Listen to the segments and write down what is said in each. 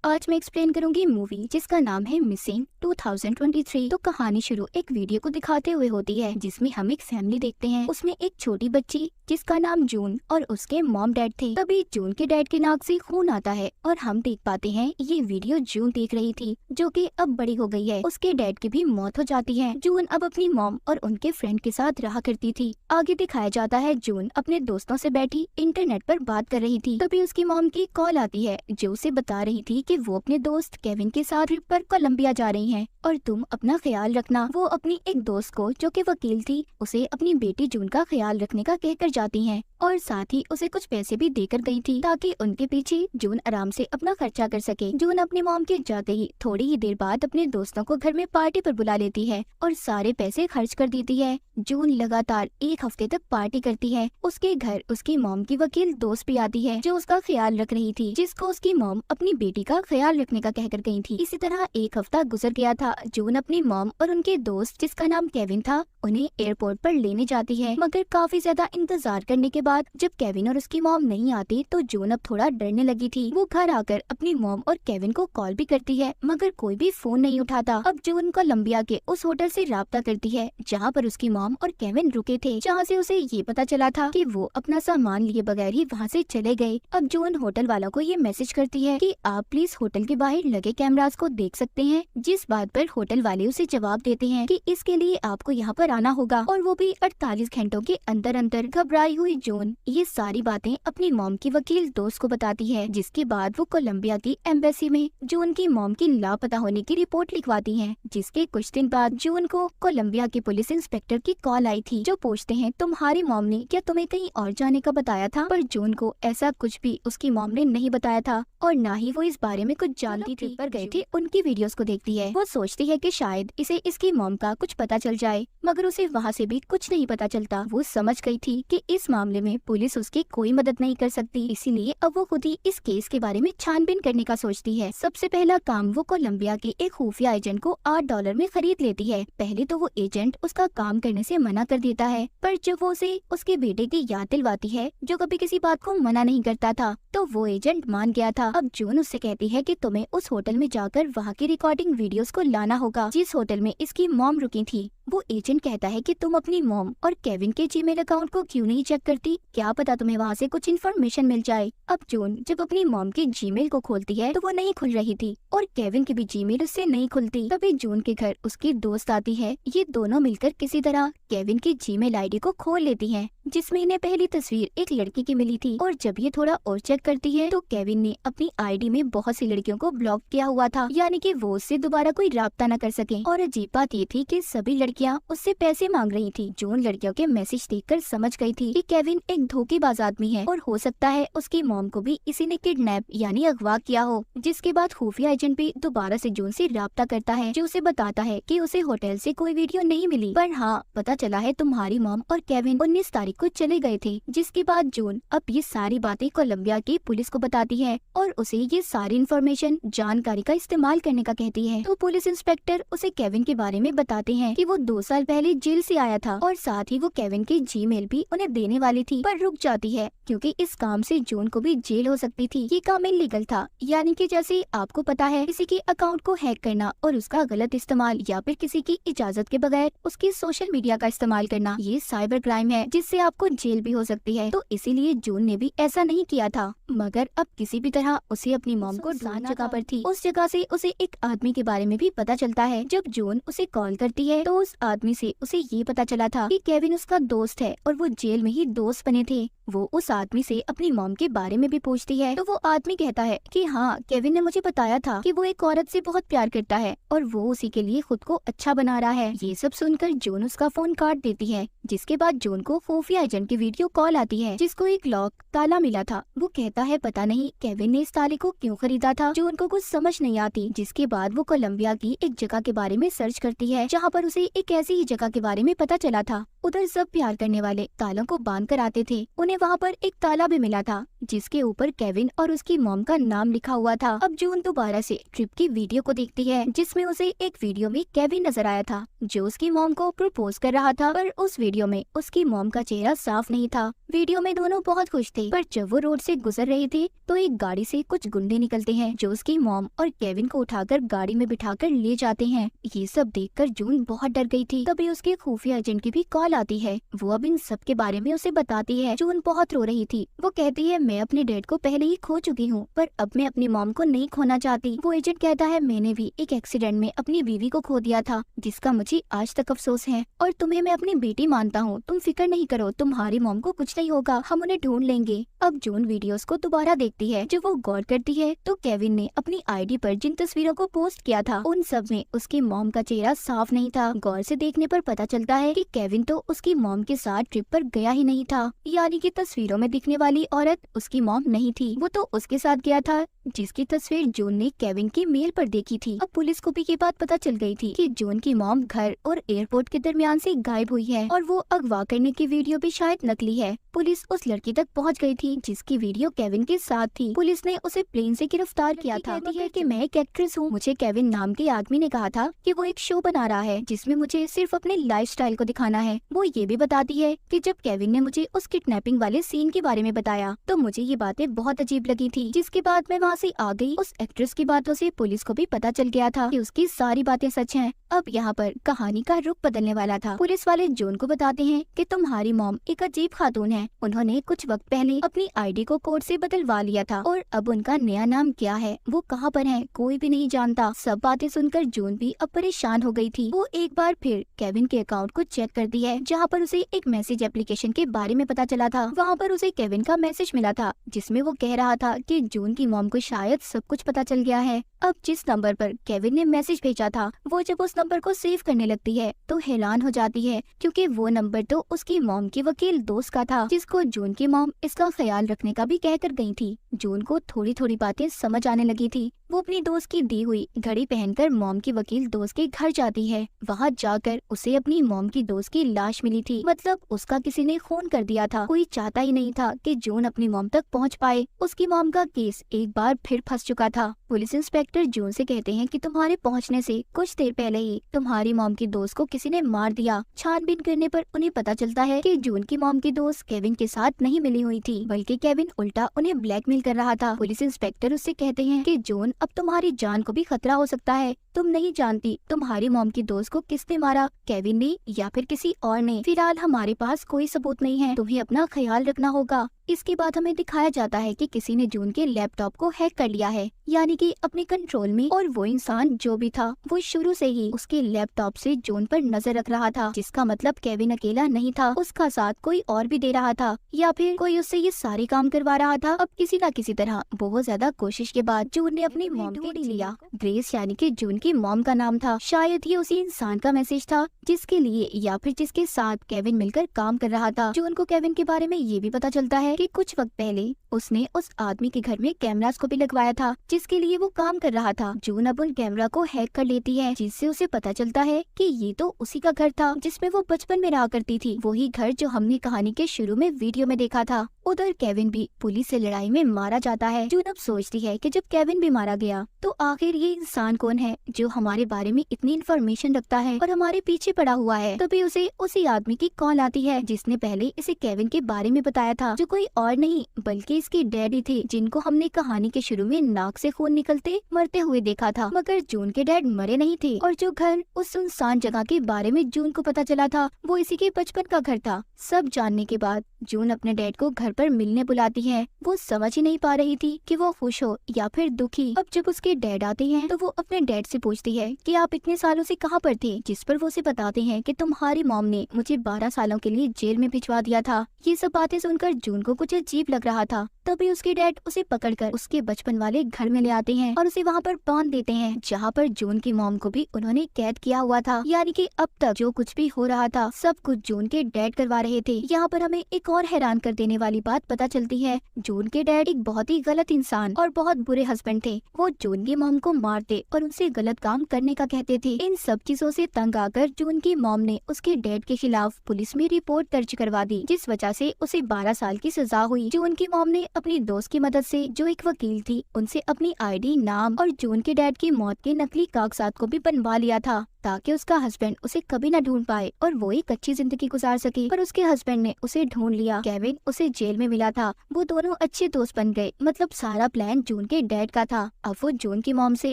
आज मैं एक्सप्लेन करूंगी मूवी जिसका नाम है मिसिंग 2023। तो कहानी शुरू एक वीडियो को दिखाते हुए होती है जिसमें हम एक फैमिली देखते हैं। उसमें एक छोटी बच्ची जिसका नाम जून और उसके मॉम डैड थे। तभी जून के डैड के नाक से खून आता है और हम देख पाते हैं ये वीडियो जून देख रही थी जो कि अब बड़ी हो गई है। उसके डैड की भी मौत हो जाती है। जून अब अपनी मॉम और उनके फ्रेंड के साथ रहा करती थी। आगे दिखाया जाता है जून अपने दोस्तों से बैठी इंटरनेट पर बात कर रही थी। तभी उसकी मॉम की कॉल आती है जो उसे बता रही थी कि वो अपने दोस्त केविन के साथ ट्रिप पर कोलंबिया जा रही हैं और तुम अपना ख्याल रखना। वो अपनी एक दोस्त को जो कि वकील थी उसे अपनी बेटी जून का ख्याल रखने का कहकर जाती हैं और साथ ही उसे कुछ पैसे भी देकर गई थी ताकि उनके पीछे जून आराम से अपना खर्चा कर सके। जून अपनी मॉम के जाते ही थोड़ी ही देर बाद अपने दोस्तों को घर में पार्टी पर बुला लेती है और सारे पैसे खर्च कर देती है। जून लगातार एक हफ्ते तक पार्टी करती है। उसके घर उसकी मॉम की वकील दोस्त भी आती है जो उसका ख्याल रख रही थी, जिसको उसकी मॉम अपनी बेटी का ख्याल रखने का कहकर गई थी। इसी तरह एक हफ्ता गुजर गया था। जून अपनी मॉम और उनके दोस्त जिसका नाम केविन था उन्हें एयरपोर्ट पर लेने जाती है, मगर काफी ज्यादा इंतजार करने के बाद जब केविन और उसकी मॉम नहीं आती तो जून अब थोड़ा डरने लगी थी। वो घर आकर अपनी मॉम और केविन को कॉल भी करती है मगर कोई भी फोन नहीं उठाता। अब जून कोलंबिया के उस होटल से राब्ता करती है जहाँ पर उसकी मॉम और केविन रुके थे, जहाँ से उसे ये पता चला था कि वो अपना सामान लिए बगैर ही वहाँ से चले गए। अब जून होटल वालों को ये मैसेज करती है कि आप प्लीज होटल के बाहर लगे कैमरास को देख सकते हैं, जिस बात पर होटल वाले उसे जवाब देते हैं कि इसके लिए आपको यहाँ पर आना होगा और वो भी 48 घंटों के अंदर अंदर। घबराई हुई जून ये सारी बातें अपनी मॉम की वकील दोस्त को बताती है, जिसके बाद वो कोलंबिया की एम्बेसी में जून की मॉम की लापता होने की रिपोर्ट लिखवाती हैं। जिसके कुछ दिन बाद जून को कोलंबिया के पुलिस इंस्पेक्टर की कॉल आई थी जो पूछते हैं तुम्हारी मॉम ने क्या तुम्हें कहीं और जाने का बताया था? पर जून को ऐसा कुछ भी उसकी मॉम ने नहीं बताया था और न ही वो इस बारे में कुछ जानती थी। पर गए थे उनकी वीडियोस को देखती है। वो सोचती है कि शायद इसे इसकी मॉम का कुछ पता चल जाए, मगर उसे वहाँ से भी कुछ नहीं पता चलता। वो समझ गई थी कि इस मामले में पुलिस उसकी कोई मदद नहीं कर सकती, इसीलिए अब वो खुद ही इस केस के बारे में छानबीन करने का सोचती है। सबसे पहला काम वो कोलंबिया के एक खुफिया एजेंट को $8 में खरीद लेती है। पहले तो वो एजेंट उसका काम करने से मना कर देता है, पर जब वो उसे उसके बेटे की याद दिलवाती है जो कभी किसी बात को मना नहीं करता था तो वो एजेंट मान गया था। अब जून उससे कहती है कि तुम्हें उस होटल में जाकर वहाँ की रिकॉर्डिंग वीडियोस को लाना होगा जिस होटल में इसकी मॉम रुकी थी। वो एजेंट कहता है कि तुम अपनी मॉम और केविन के जीमेल अकाउंट को क्यों नहीं चेक करती, क्या पता तुम्हें वहाँ से कुछ इन्फॉर्मेशन मिल जाए। अब जून जब अपनी मॉम के जीमेल को खोलती है तो वो नहीं खुल रही थी और केविन की भी जीमेल उससे नहीं खुलती। तभी जून के घर उसकी दोस्त आती है। ये दोनों मिलकर किसी तरह केविन की जीमेल आईडी को खोल लेती हैं, जिसमें इन्हें पहली तस्वीर एक लड़की की मिली थी और जब ये थोड़ा और चेक करती है तो केविन ने अपनी आईडी में बहुत सी लड़कियों को ब्लॉक किया हुआ था, यानी कि वो उससे दोबारा कोई राब्ता न कर सके। और अजीब बात ये थी कि सभी लड़कियां उससे पैसे मांग रही थी। जून लड़कियों के मैसेज देखकर समझ गई थी कि केविन एक धोखेबाज आदमी है और हो सकता है उसकी मॉम को भी इसी ने किडनैप यानी अगवा किया हो। जिसके बाद खुफिया एजेंट भी दोबारा से जून से राब्ता करता है जो उसे बताता है कि उसे होटल से कोई वीडियो नहीं मिली, पर हाँ पता चला है तुम्हारी मॉम और केविन 19 तारीख को चले गए थे। जिसके बाद जून अब ये सारी बातें कोलंबिया की पुलिस को बताती है और उसे ये सारी इन्फॉर्मेशन जानकारी का इस्तेमाल करने का कहती है। तो पुलिस इंस्पेक्टर उसे केविन के बारे में बताते हैं कि वो 2 साल पहले जेल से आया था और साथ ही वो केविन की जीमेल भी उन्हें देने वाली थी, पर रुक जाती है क्योंकि इस काम से जून को भी जेल हो सकती थी। ये काम इलीगल था, यानी कि जैसे आपको पता है किसी के अकाउंट को हैक करना और उसका गलत इस्तेमाल या फिर किसी की इजाजत के बगैर उसकी सोशल मीडिया का इस्तेमाल करना, ये साइबर क्राइम है जिससे आपको जेल भी हो सकती है। तो इसीलिए जून ने भी ऐसा नहीं किया था, मगर अब किसी भी तरह उसे अपनी मॉम को ढूंढना जगह पर थी। उस जगह से उसे एक आदमी के बारे में भी पता चलता है। जब जून उसे कॉल करती है तो उस आदमी से उसे ये पता चला था कि केविन उसका दोस्त है और वो जेल में ही दोस्त बने थे। वो उस आदमी से अपनी मॉम के बारे में भी पूछती है तो वो आदमी कहता है कि हाँ केविन ने मुझे बताया था कि वो एक औरत से बहुत प्यार करता है और वो उसी के लिए खुद को अच्छा बना रहा है। ये सब सुनकर जून उसका फोन काट देती है। जिसके बाद जून को खुफिया एजेंट की वीडियो कॉल आती है जिसको एक लॉक ताला मिला था। वो कहता है पता नहीं केविन ने इस ताले को क्यों खरीदा था, जून को कुछ समझ नहीं आती। जिसके बाद वो कोलंबिया की एक जगह के बारे में सर्च करती है जहाँ पर उसे एक ऐसी ही जगह के बारे में पता चला था उधर सब प्यार करने वाले तालों को बांध कर आते थे। उन्हें वहाँ पर एक ताला भी मिला था जिसके ऊपर केविन और उसकी मॉम का नाम लिखा हुआ था। अब जून दोबारा से ट्रिप की वीडियो को देखती है जिसमें उसे एक वीडियो में केविन नजर आया था जो उसकी मॉम को प्रपोज कर रहा था, पर उस वीडियो में उसकी मॉम का चेहरा साफ नहीं था। वीडियो में दोनों बहुत खुश थे, पर जब वो रोड से गुजर रहे थे तो एक गाड़ी से कुछ गुंडे निकलते हैं जो उसकी मॉम और केविन को उठाकर गाड़ी में बिठाकर ले जाते हैं। ये सब देखकर जून बहुत डर गई थी। तभी उसके खुफिया एजेंट की भी कॉल आती है। वो अब इन सब के बारे में उसे बताती है। जून बहुत रो रही थी। वो कहती है मैं अपने डैड को पहले ही खो चुकी हूँ, पर अब मैं अपनी मॉम को नहीं खोना चाहती। वो एजेंट कहता है मैंने भी एक एक्सीडेंट में अपनी बीवी को खो दिया था जिसका मुझे आज तक अफसोस है, और तुम्हें मैं अपनी बेटी मानता हूँ। तुम फिक्र नहीं करो, तुम्हारी मॉम को कुछ नहीं होगा, हम उन्हें ढूंढ लेंगे। अब जून वीडियोस को दोबारा देखती है। जब वो गौर करती है तो केविन ने अपनी आईडी पर जिन तस्वीरों को पोस्ट किया था उन सब में उसकी मॉम का चेहरा साफ नहीं था। गौर से देखने पर पता चलता है कि केविन तो उसकी मॉम के साथ ट्रिप पर गया ही नहीं था, यानी कि तस्वीरों में दिखने वाली औरत उसकी मॉम नहीं थी। वो तो उसके साथ गया था जिसकी तस्वीर जून ने केविन की मेल पर देखी थी। अब पुलिस को भी ये बात पता चल गई थी कि जून की मॉम घर और एयरपोर्ट के दरमियान से गायब हुई है और वो अगवा करने की वीडियो भी शायद नकली है। पुलिस उस लड़की तक पहुंच गई थी जिसकी वीडियो केविन के साथ थी। पुलिस ने उसे प्लेन से गिरफ्तार किया था। कहती है कि मैं एक एक्ट्रेस हूँ। मुझे केविन नाम के आदमी ने कहा था कि वो एक शो बना रहा है जिसमें मुझे सिर्फ अपने लाइफस्टाइल को दिखाना है। वो ये भी बताती है कि जब केविन ने मुझे उस किडनैपिंग वाले सीन के बारे में बताया तो मुझे ये बातें बहुत अजीब लगी थी, जिसके बाद मैं वहाँ से आ गई। उस एक्ट्रेस की बातों से पुलिस को भी पता चल गया था कि उसकी सारी बातें सच हैं। अब यहाँ पर कहानी का रुख बदलने वाला था। पुलिस वाले जून को बताते हैं कि तुम्हारी मॉम एक अजीब खातून है। उन्होंने कुछ वक्त पहले अपनी आईडी को कोर्ट से बदलवा लिया था और अब उनका नया नाम क्या है, वो कहाँ पर है, कोई भी नहीं जानता। सब बातें सुनकर जून भी अब परेशान हो गई थी। वो एक बार फिर केविन के अकाउंट को चेक करती है जहाँ पर उसे एक मैसेज एप्लीकेशन के बारे में पता चला था। वहाँ पर उसे केविन का मैसेज मिला था जिसमें वो कह रहा था कि जून की मॉम को शायद सब कुछ पता चल गया है। अब जिस नंबर पर केविन ने मैसेज भेजा था वो जब उस नंबर को सेव करने लगती है तो हैरान हो जाती है, क्योंकि वो नंबर तो उसकी मॉम के वकील दोस्त का था जिसको जून की मॉम इसका ख्याल रखने का भी कहकर गई थी। जून को थोड़ी थोड़ी बातें समझ आने लगी थी। वो अपनी दोस्त की दी हुई घड़ी पहनकर मॉम की वकील दोस्त के घर जाती है। वहाँ जाकर उसे अपनी मॉम की दोस्त की लाश मिली थी, मतलब उसका किसी ने खून कर दिया था। कोई चाहता ही नहीं था कि जून अपनी मॉम तक पहुँच पाए। उसकी मॉम का केस एक बार फिर फंस चुका था। पुलिस इंस्पेक्टर जून से कहते हैं कि तुम्हारे पहुंचने से कुछ देर पहले ही तुम्हारी मॉम की दोस्त को किसी ने मार दिया। छानबीन करने पर उन्हें पता चलता है कि जून की मॉम की दोस्त केविन के साथ नहीं मिली हुई थी, बल्कि केविन उल्टा उन्हें ब्लैकमेल कर रहा था। पुलिस इंस्पेक्टर उससे कहते हैं कि जून अब तुम्हारी जान को भी खतरा हो सकता है। तुम नहीं जानती तुम्हारी मॉम की दोस्त को किसने मारा, केविन ने या फिर किसी और ने। फिलहाल हमारे पास कोई सबूत नहीं है, तुम्हें अपना ख्याल रखना होगा। इसके बाद हमें दिखाया जाता है कि किसी ने जून के लैपटॉप को हैक कर लिया है, यानी कि अपने कंट्रोल में, और वो इंसान जो भी था वो शुरू से ही उसके लैपटॉप से जून पर नजर रख रहा था, जिसका मतलब केविन अकेला नहीं था, उसका साथ कोई और भी दे रहा था या फिर कोई उससे ये सारे काम करवा रहा था। अब किसी न किसी तरह बहुत ज्यादा कोशिश के बाद जून ने अपनी मॉम को ढूंढ लिया। ग्रेस यानी कि जून की मॉम का नाम था। शायद ये उसी इंसान का मैसेज था जिसके लिए या फिर जिसके साथ केविन मिलकर काम कर रहा था। जून को केविन के बारे में ये भी पता चलता है कि कुछ वक्त पहले उसने उस आदमी के घर में कैमरास को भी लगवाया था जिसके लिए वो काम कर रहा था। जून अब उन कैमरा को हैक कर लेती है, जिससे उसे पता चलता है कि ये तो उसी का घर था जिसमें वो बचपन में रहा करती थी, वही घर जो हमने कहानी के शुरू में वीडियो में देखा था। उधर केविन भी पुलिस से लड़ाई में मारा जाता है। जून अब सोचती है कि जब केविन भी मारा गया तो आखिर ये इंसान कौन है जो हमारे बारे में इतनी इन्फॉर्मेशन रखता है और हमारे पीछे पड़ा हुआ है। तभी उसे उसी आदमी की कॉल आती है जिसने पहले इसे केविन के बारे में बताया था, जो कोई और नहीं बल्कि इसके डैडी थे, जिनको हमने कहानी के शुरू में नाक से खून निकलते मरते हुए देखा था। मगर जून के डैड मरे नहीं थे और जो घर उस सुनसान जगह के बारे में जून को पता चला था वो इसी के बचपन का घर था। सब जानने के बाद जून अपने डैड को घर पर मिलने बुलाती है। वो समझ ही नहीं पा रही थी कि वो खुश हो या फिर दुखी। अब जब उसके डैड आते हैं तो वो अपने डैड से पूछती है कि आप इतने सालों से कहाँ पर थे, जिस पर वो उसे बताते हैं कि तुम्हारी मॉम ने मुझे 12 सालों के लिए जेल में भिजवा दिया था। ये सब बातें सुनकर जून को कुछ अजीब लग रहा था। तभी उसके डैड उसे पकड़कर उसके बचपन वाले घर में ले आते हैं और उसे वहाँ पर बांध देते हैं, जहाँ पर जून की मॉम को भी उन्होंने कैद किया हुआ था। यानी कि अब तक जो कुछ भी हो रहा था सब कुछ जून के डैड करवा रहे थे। यहाँ पर हमें एक और हैरान कर देने वाली बात पता चलती है। जून के डैड एक बहुत ही गलत इंसान और बहुत बुरे हस्बैंड थे। वो जून की मॉम को मारते और उनसे गलत काम करने का कहते थे। इन सब चीजों से तंग आकर जून की मॉम ने उसके डैड के खिलाफ पुलिस में रिपोर्ट दर्ज करवा दी, जिस वजह से उसे 12 साल की सजा हुई। जून की मॉम ने अपनी दोस्त की मदद से, जो एक वकील थी, उनसे अपनी आईडी, नाम और जून के डैड की मौत के नकली कागजात को भी बनवा लिया था, ताकि उसका हस्बैंड उसे कभी न ढूंढ पाए और वो एक अच्छी जिंदगी गुजार सके। पर उसके हस्बैंड ने उसे ढूंढ लिया। केविन उसे जेल में मिला था। वो दोनों अच्छे दोस्त बन गए। मतलब सारा प्लान जून के डैड का था। अब वो जून की मॉम से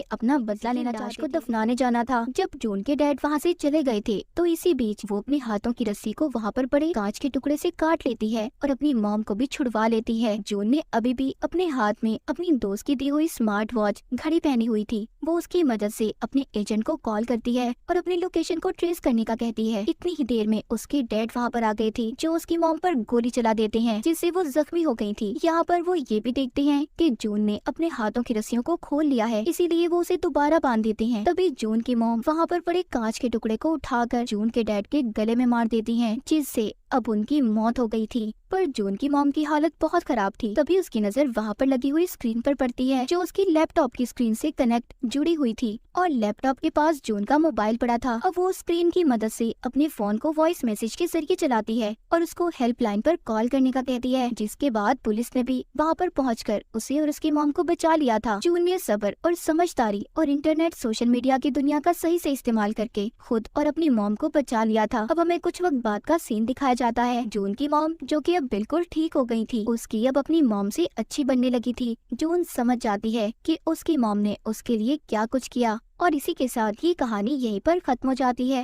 अपना बदला लेना लाश को दफनाने जाना था। जब जून के डैड वहाँ से चले गए थे, तो इसी बीच वो अपने हाथों की रस्सी को वहाँ पर पड़े कांच के टुकड़े से काट लेती है और अपनी मॉम को भी छुड़वा लेती है। जून ने अभी भी अपने हाथ में अपनी दोस्त की दी हुई स्मार्ट वॉच घड़ी पहनी हुई थी। वो उसकी मदद से अपने एजेंट को कॉल करती है और अपनी लोकेशन को ट्रेस करने का कहती है। इतनी ही देर में उसके डैड वहाँ पर आ गए थे, जो उसकी मॉम पर गोली चला देते हैं, जिससे वो जख्मी हो गई थी। यहाँ पर वो ये भी देखते हैं कि जून ने अपने हाथों की रस्सियों को खोल लिया है, इसीलिए वो उसे दोबारा बांध देते हैं। तभी जून की मॉम वहाँ पर पड़े कांच के टुकड़े को उठाकर जून के डैड के गले में मार देती हैं, जिससे अब उनकी मौत हो गई थी। पर जून की मॉम की हालत बहुत खराब थी। तभी उसकी नजर वहाँ पर लगी हुई स्क्रीन पर पड़ती है, जो उसकी लैपटॉप की स्क्रीन से कनेक्ट जुड़ी हुई थी और लैपटॉप के पास जून का मोबाइल पड़ा था। अब वो स्क्रीन की मदद से अपने फोन को वॉइस मैसेज के जरिए चलाती है और उसको हेल्पलाइन पर कॉल करने का कहती है, जिसके बाद पुलिस ने भी वहाँ पर पहुंचकर उसे और उसकी मॉम को बचा लिया था। जून ने सब्र और समझदारी और इंटरनेट, सोशल मीडिया की दुनिया का सही से इस्तेमाल करके खुद और अपनी मॉम को बचा लिया था। अब हमें कुछ वक्त बाद का सीन दिखाया जाता है। जून की मॉम, जो कि अब बिल्कुल ठीक हो गई थी, उसकी अब अपनी मॉम से अच्छी बनने लगी थी। जून समझ जाती है कि उसकी मॉम ने उसके लिए क्या कुछ किया और इसी के साथ ये कहानी यहीं पर खत्म हो जाती है।